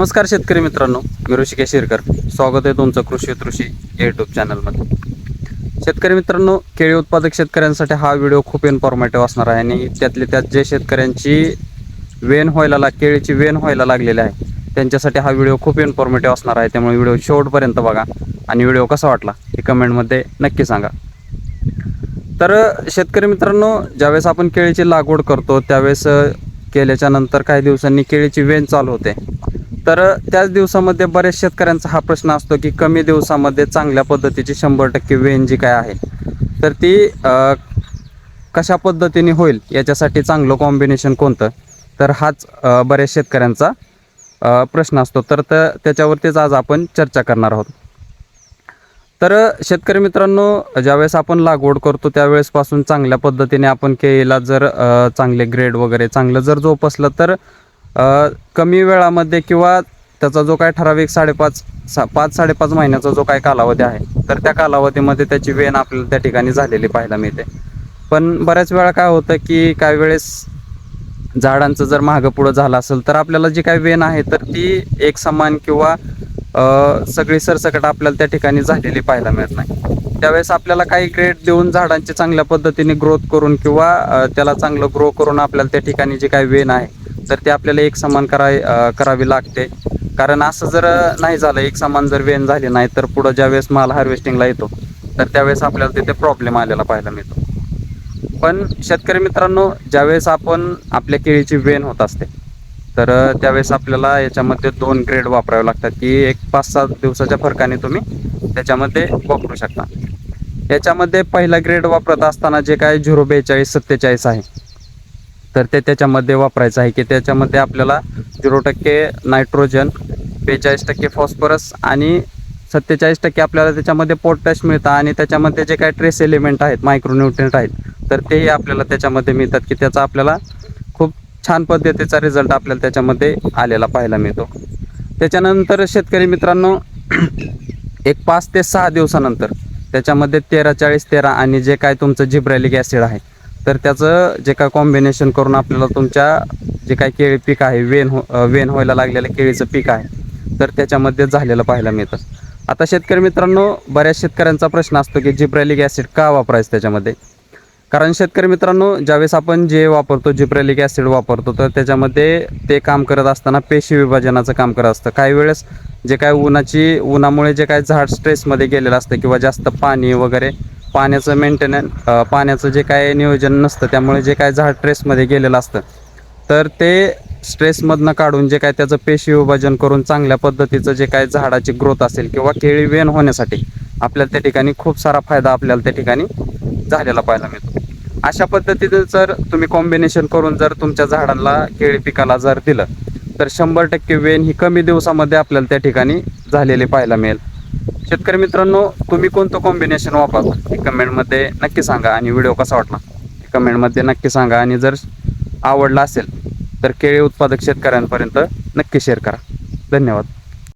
नमस्कार शेतकरी मित्रांनो, मी ऋषिकेश शिरकर. स्वागत आहे तुमचं कृषी यूट्यूब चॅनलमध्ये. शेतकरी मित्रांनो, केळी उत्पादक शेतकऱ्यांसाठी हा व्हिडिओ खूप इन्फॉर्मेटिव्ह असणार आहे आणि त्यात जे शेतकऱ्यांची केळीची वेन व्हायला लागलेली आहे त्यांच्यासाठी हा व्हिडिओ खूप इन्फॉर्मेटिव्ह असणार आहे. त्यामुळे व्हिडिओ शेवटपर्यंत बघा आणि व्हिडिओ कसा वाटला हे कमेंटमध्ये नक्की सांगा. तर शेतकरी मित्रांनो, ज्यावेळेस आपण केळीची लागवड करतो त्यावेळेस केल्याच्या नंतर काही दिवसांनी केळीची वेन चालू होते. तर त्याच दिवसामध्ये बऱ्याच शेतकऱ्यांचा हा प्रश्न असतो की कमी दिवसामध्ये चांगल्या पद्धतीची 100% वेन जी काय आहे तर ती कशा पद्धतीने होईल, याच्यासाठी चांगलं कॉम्बिनेशन कोणतं, तर हाच बऱ्याच शेतकऱ्यांचा प्रश्न असतो. तर त्याच्यावरतीच आज आपण चर्चा करणार आहोत. तर शेतकरी मित्रांनो, ज्यावेळेस आपण लागवड करतो त्यावेळेसपासून चांगल्या पद्धतीने आपण केळीला जर चांगले ग्रेड वगैरे चांगलं जर जोपासलं तर कमी वेळामध्ये किंवा त्याचा जो काय ठराविक 5-5.5 महिन्याचा जो काय कालावधी आहे तर त्या कालावधीमध्ये त्याची वेन आपल्याला त्या ठिकाणी झालेली पाहायला मिळते. पण बऱ्याच वेळा काय होतं की काही वेळेस झाडांचं जर मागं पुढं झालं असेल तर आपल्याला जी काही वेन आहे तर ती एक समान किंवा सगळी सरसकट आपल्याला त्या ठिकाणी झालेली पाहायला मिळत नाही. त्यावेळेस आपल्याला काही ग्रेड देऊन झाडांची चांगल्या पद्धतीने ग्रोथ करून किंवा त्याला चांगलं ग्रो करून आपल्याला त्या ठिकाणी जी काही वेन आहे तर ते आपल्याला एक समान करावी लागते. कारण असं जर नाही झालं, एक समान जर वेन झाली नाही तर पुढं ज्यावेळेस माल हार्वेस्टिंगला येतो तर त्यावेळेस आपल्याला तिथे प्रॉब्लेम आलेला पाहायला मिळतो. पण शेतकरी मित्रांनो, ज्यावेळेस आपण आपल्या केळीची वेन होत असते तर त्यावेळेस आपल्याला याच्यामध्ये 2 ग्रेड वापरावे लागतात की एक 5-7 दिवसाच्या फरकाने तुम्ही त्याच्यामध्ये वापरू शकता. याच्यामध्ये पहिला ग्रेड वापरत असताना जे काय 042-47 आहे तर ते त्याच्यामध्ये वापरायचं आहे की त्याच्यामध्ये आपल्याला 0% नायट्रोजन, 42% फॉस्फरस आणि 47% आपल्याला त्याच्यामध्ये पोटॅश मिळतं आणि त्याच्यामध्ये जे काही ट्रेस एलिमेंट आहेत, मायक्रोन्यूट्रिएंट आहेत तर तेही आपल्याला त्याच्यामध्ये मिळतात की त्याचा आपल्याला खूप छान पद्धतीचा रिझल्ट आपल्याला त्याच्यामध्ये आलेला पाहायला मिळतो. त्याच्यानंतर शेतकरी मित्रांनो, एक 5 ते 6 दिवसानंतर त्याच्यामध्ये 13-40-13 आणि जे काय तुमचं जिब्रेलिक ॲसिड आहे तर त्याचं जे काय कॉम्बिनेशन करून आपल्याला तुमच्या जे काय केळी पीक आहे, वेन व्हायला लागलेलं केळीचं पीक आहे तर त्याच्यामध्ये झालेलं पाहायला मिळतं. आता शेतकरी मित्रांनो, बऱ्याच शेतकऱ्यांचा प्रश्न असतो की जिब्रेलिक ॲसिड का वापरायचं त्याच्यामध्ये. कारण शेतकरी मित्रांनो, ज्यावेळेस आपण जे वापरतो जिब्रेलिक ॲसिड वापरतो तर त्याच्यामध्ये ते काम करत असताना पेशी विभाजनाचं काम करत असतं. काही वेळेस जे काय उन्हामुळे जे काय झाड स्ट्रेसमध्ये गेलेलं असतं किंवा जास्त पाणी वगैरे पाण्याचं जे काय नियोजन नसतं त्यामुळे जे काय झाड स्ट्रेसमध्ये गेलेलं असतं तर ते स्ट्रेसमधनं काढून जे काय त्याचं पेशी विभाजन करून चांगल्या पद्धतीचं जे काय झाडाची ग्रोथ असेल किंवा केळी वेन होण्यासाठी आपल्याला त्या ठिकाणी खूप सारा फायदा आपल्याला त्या ठिकाणी झालेला पाहायला मिळतो. अशा पद्धतीने जर तुम्ही कॉम्बिनेशन करून जर तुमच्या झाडाला केळी पिकाला जर दिलं तर 100% वेन ही कमी दिवसामध्ये आपल्याला त्या ठिकाणी झालेली पाहायला मिळेल. शेतकरी मित्रांनो, तुम्ही कोणतं कॉम्बिनेशन वापरता हे कमेंटमध्ये नक्की सांगा आणि व्हिडिओ कसा वाटला हे कमेंटमध्ये नक्की सांगा. आणि जर आवडला असेल तर केळी उत्पादक शेतकऱ्यांपर्यंत नक्की शेअर करा. धन्यवाद.